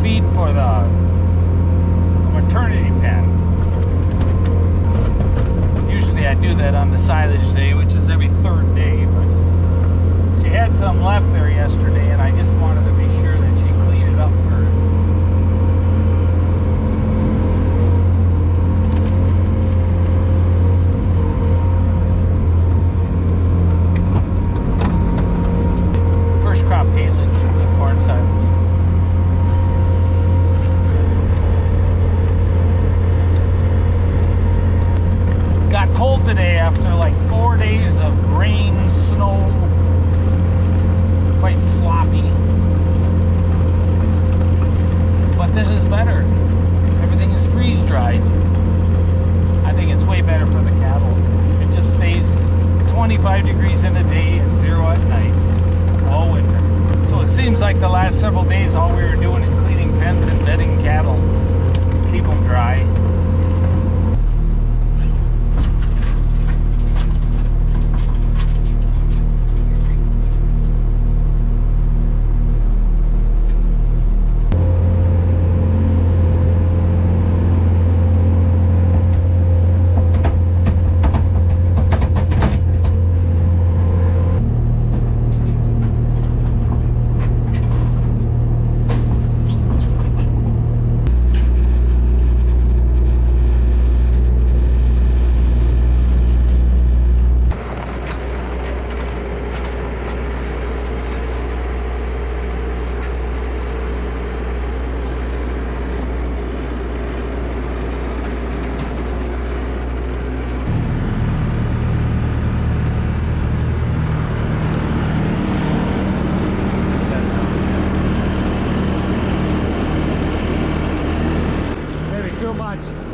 feed for the maternity pen. Usually I do that on the silage day, which is every third day, but she had some left there yesterday, and I just wanted to be sure that she cleaned it up first. First crop haylage of corn silage. Got cold today after like 4 days of rain, snow, quite sloppy. But this is better. Everything is freeze dried. I think it's way better for the cattle. It just stays 25 degrees in the day and 0 at night all winter. So it seems like the last several days all we were doing is cleaning pens and bedding cattle. Keep them dry.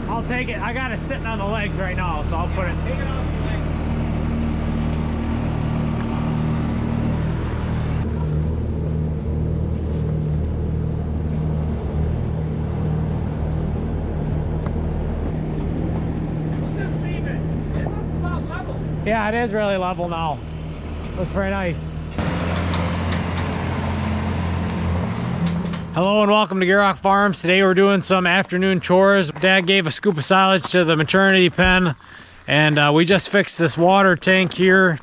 I'll take it. I got it sitting on the legs right now, so I'll put it. Take it off the legs. We'll just leave it. It looks about level. Yeah, it is really level now. Looks very nice. Hello and welcome to Gierok Farms. Today we're doing some afternoon chores. Dad gave a scoop of silage to the maternity pen, and we just fixed this water tank here.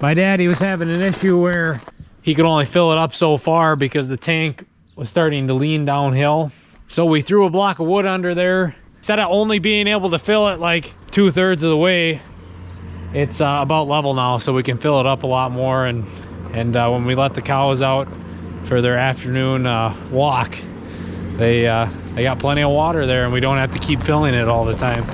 My dad, he was having an issue where he could only fill it up so far because the tank was starting to lean downhill. So we threw a block of wood under there. Instead of only being able to fill it like 2/3 of the way, it's about level now, so we can fill it up a lot more. And when we let the cows out for their afternoon walk, they got plenty of water there, and we don't have to keep filling it all the time.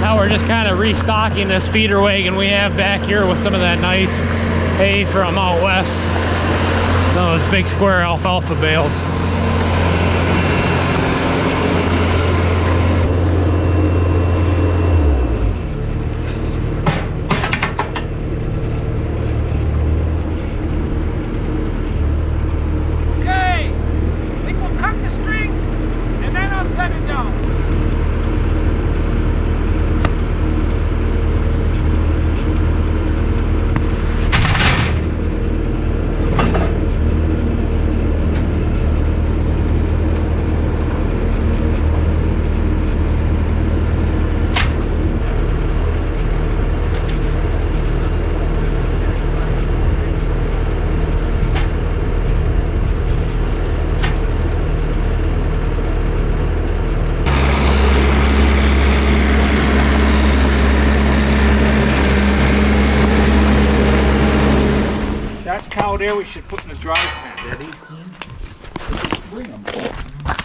Now we're just kind of restocking this feeder wagon we have back here with some of that nice hay from out west. Those big square alfalfa bales. Okay, I think we'll cut the strings and then I'll set it down. Cow there we should put in the dry pen, Daddy. Bring them.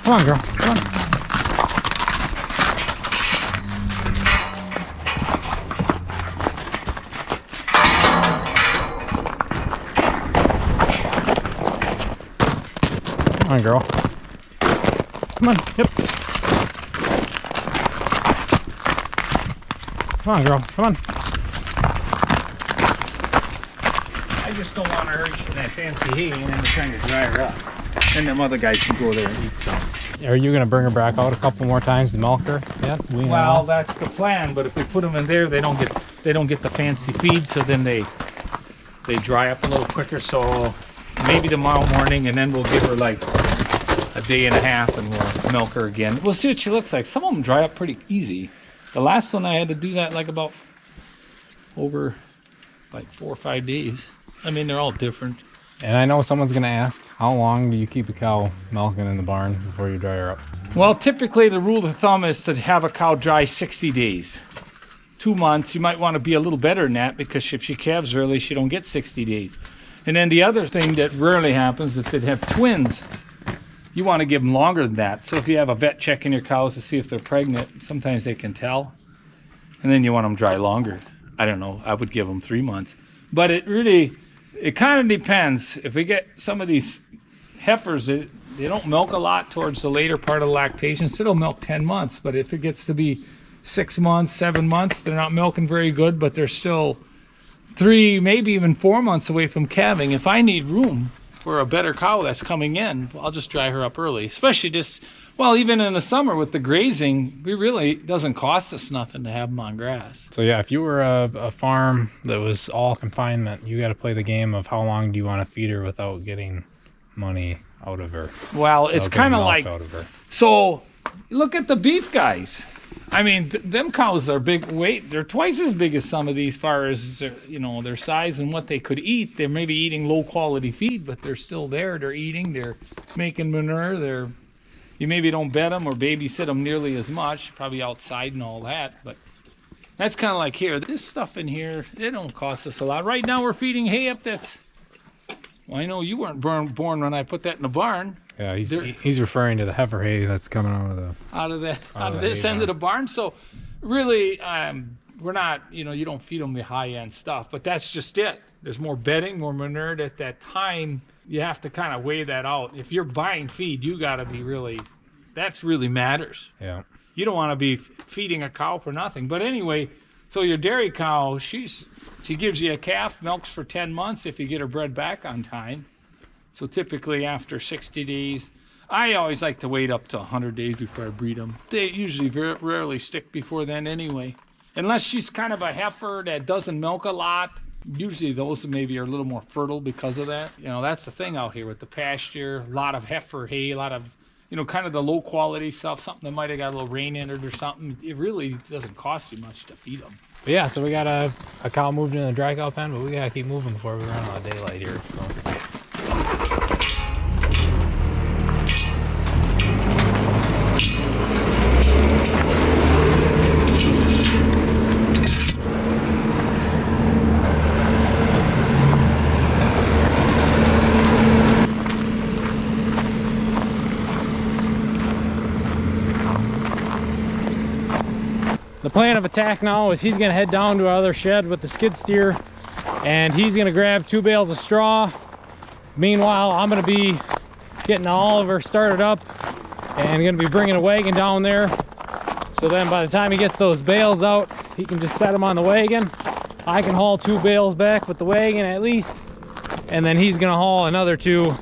Come on, girl. Come on. Come on, girl. Come on. Yep. Come on, girl. Come on. I just don't want her eating that fancy hay and then trying to dry her up. and them other guys can go there and eat some. Are you gonna bring her back out a couple more times to milk her? Yeah. Well, that's the plan. But if we put them in there, they don't get the fancy feed. So then they dry up a little quicker. So maybe tomorrow morning, and then we'll give her like a day and a half, and we'll milk her again. We'll see what she looks like. Some of them dry up pretty easy. The last one I had to do that like about over like 4 or 5 days. I mean, they're all different. And I know someone's gonna ask, how long do you keep a cow milking in the barn before you dry her up? Well, typically the rule of thumb is to have a cow dry 60 days. 2 months, you might want to be a little better than that, because if she calves early, she don't get 60 days. And then the other thing that rarely happens is if they have twins, you want to give them longer than that. So if you have a vet checking your cows to see if they're pregnant, sometimes they can tell. And then you want them dry longer. I don't know, I would give them 3 months. But it kind of depends. If we get some of these heifers, they don't milk a lot towards the later part of lactation, so they'll milk 10 months. But if it gets to be 6 months, 7 months, they're not milking very good, but they're still 3, maybe even 4 months away from calving. If I need room for a better cow that's coming in, I'll just dry her up early. Especially just, well, even in the summer with the grazing, it doesn't cost us nothing to have them on grass. So yeah, if you were a farm that was all confinement, you got to play the game of how long do you want to feed her without getting money out of her. Well, it's kind of like, so look at the beef guys. I mean, them cows are big weight. They're twice as big as some of these, far as their size and what they could eat. They're maybe eating low quality feed, but they're still there. They're eating. They're making manure. You maybe don't bet them or babysit them nearly as much, probably outside and all that. But that's kind of like here. This stuff in here, it don't cost us a lot. Right now we're feeding hay up that's. Well, I know you weren't born when I put that in the barn. Yeah, he's referring to the heifer hay that's coming out of this end of the barn. So really, we're not, you don't feed them the high end stuff, but that's just it. There's more bedding, more manure at that time. You have to kind of weigh that out. If you're buying feed, you got to be that's really matters. Yeah. You don't want to be feeding a cow for nothing. But anyway, so your dairy cow, she gives you a calf, milks for 10 months if you get her bred back on time. So typically after 60 days, I always like to wait up to 100 days before I breed them. They usually rarely stick before then anyway. Unless she's kind of a heifer that doesn't milk a lot. Usually those maybe are a little more fertile because of that. That's the thing out here with the pasture, a lot of heifer hay, a lot of, kind of the low quality stuff, something that might have got a little rain in it or something. It really doesn't cost you much to feed them. But yeah, so we got a cow moved in the dry cow pen, but we got to keep moving before we run out of daylight here. So. The plan of attack now is he's going to head down to our other shed with the skid steer, and he's going to grab 2 bales of straw. Meanwhile, I'm going to be getting Oliver started up and going to be bringing a wagon down there. So then by the time he gets those bales out, he can just set them on the wagon. I can haul 2 bales back with the wagon at least, and then he's going to haul another 2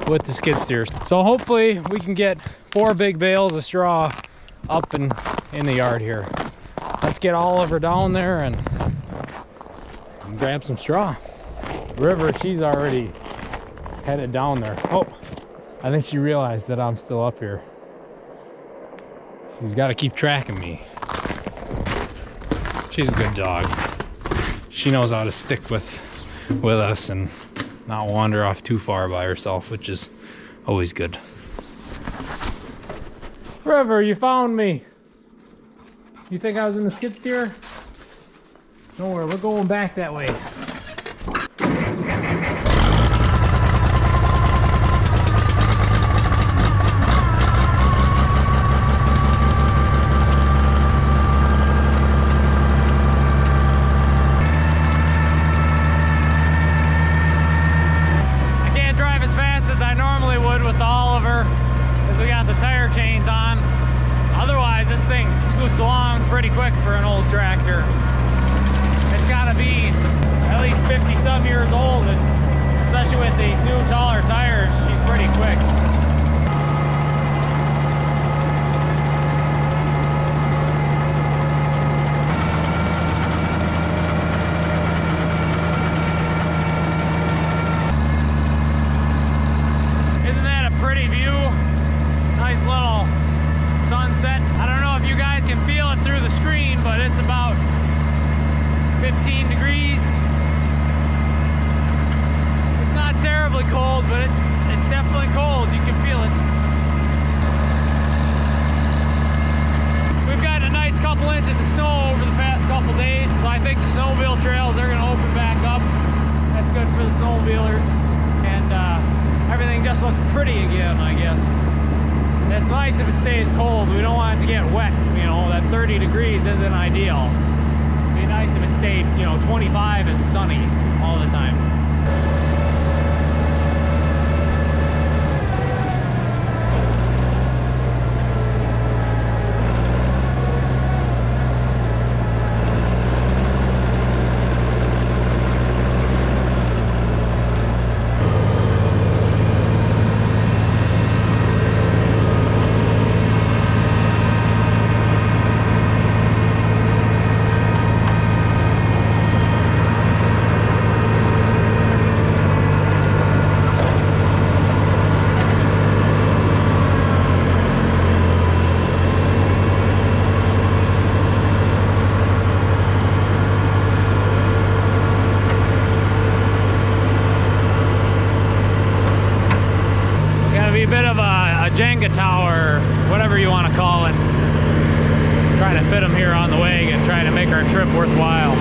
with the skid steers. So hopefully we can get 4 big bales of straw up and in the yard here. Let's get Oliver down there and grab some straw. River, she's already headed down there. Oh, I think she realized that I'm still up here. She's got to keep tracking me. She's a good dog. She knows how to stick with us and not wander off too far by herself, which is always good. River, you found me. You think I was in the skid steer? Don't worry, we're going back that way. I can't drive as fast as I normally would with Oliver because we got the tire chains on. Otherwise, this thing scoots along pretty quick for an old tractor. It's got to be at least 50-some years old, and especially with these new taller tires, she's pretty quick. Isn't that a pretty view? Nice little sunset. I don't know if you guys can feel it through the screen, but it's about 15 degrees. It's not terribly cold, but it's definitely cold. You can feel it. We've gotten a nice couple inches of snow over the past couple days, so I think the snowmobile trails are going to open back up. That's good for the snowmobilers, and everything just looks pretty again, I guess. It's nice if it stays cold. We don't want it to get wet. You know, that 30 degrees isn't ideal. It'd be nice if it stayed, you know, 25 and sunny all the time. Jenga tower, whatever you want to call it. Trying to fit them here on the wagon, trying to make our trip worthwhile.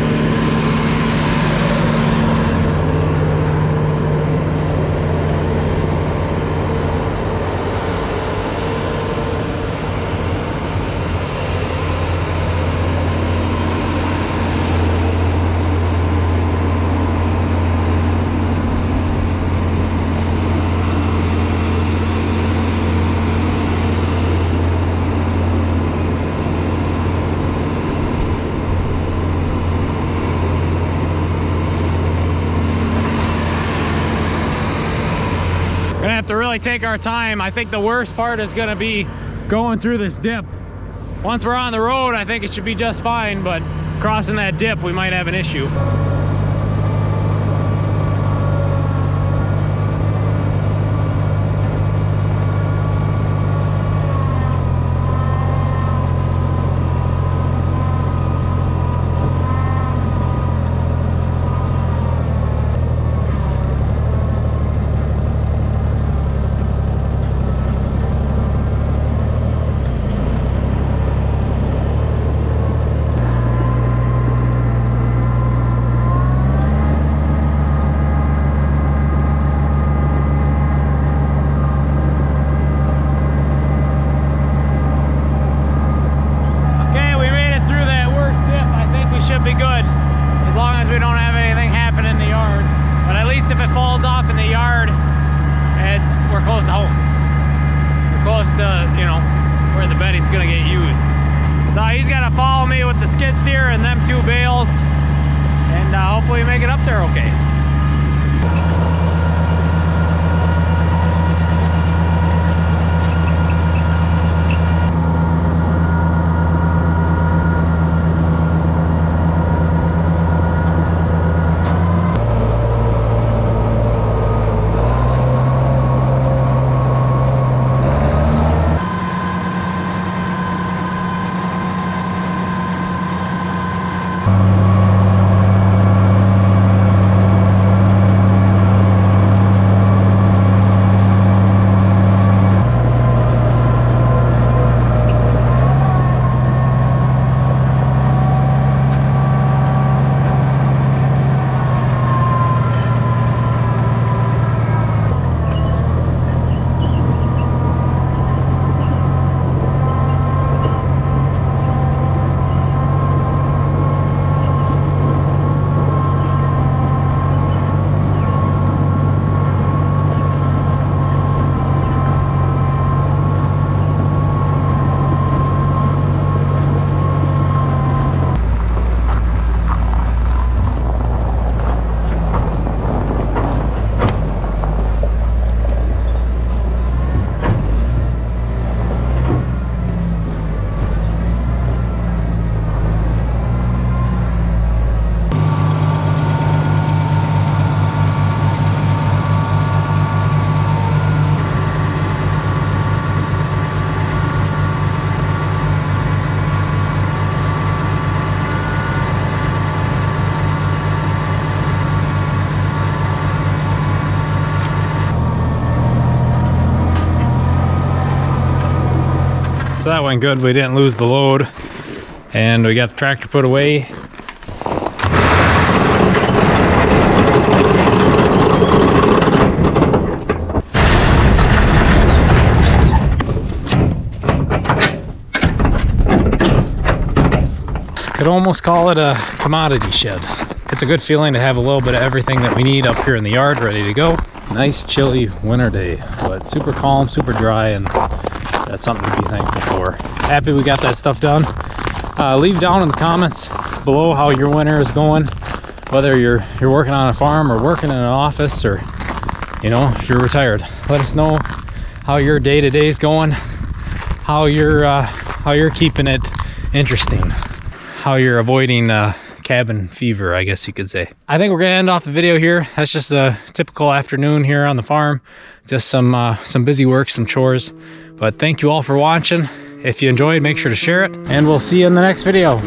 Gonna have to really take our time. I think the worst part is gonna be going through this dip. Once we're on the road, I think it should be just fine, but crossing that dip, we might have an issue. Gonna get used. So he's got to follow me with the skid steer and them two bales, and hopefully make it up there okay. So that went good. We didn't lose the load. And we got the tractor put away. Could almost call it a commodity shed. It's a good feeling to have a little bit of everything that we need up here in the yard ready to go. Nice chilly winter day, but super calm, super dry, and that's something to be thankful for. Happy we got that stuff done. Leave down in the comments below how your winter is going, whether you're working on a farm or working in an office, or you know, if you're retired. Let us know how your day-to-day is going, how you're keeping it interesting, how you're avoiding cabin fever, I guess you could say. I think we're gonna end off the video here. That's just a typical afternoon here on the farm. Just some busy work, some chores. But thank you all for watching. If you enjoyed, make sure to share it, and we'll see you in the next video.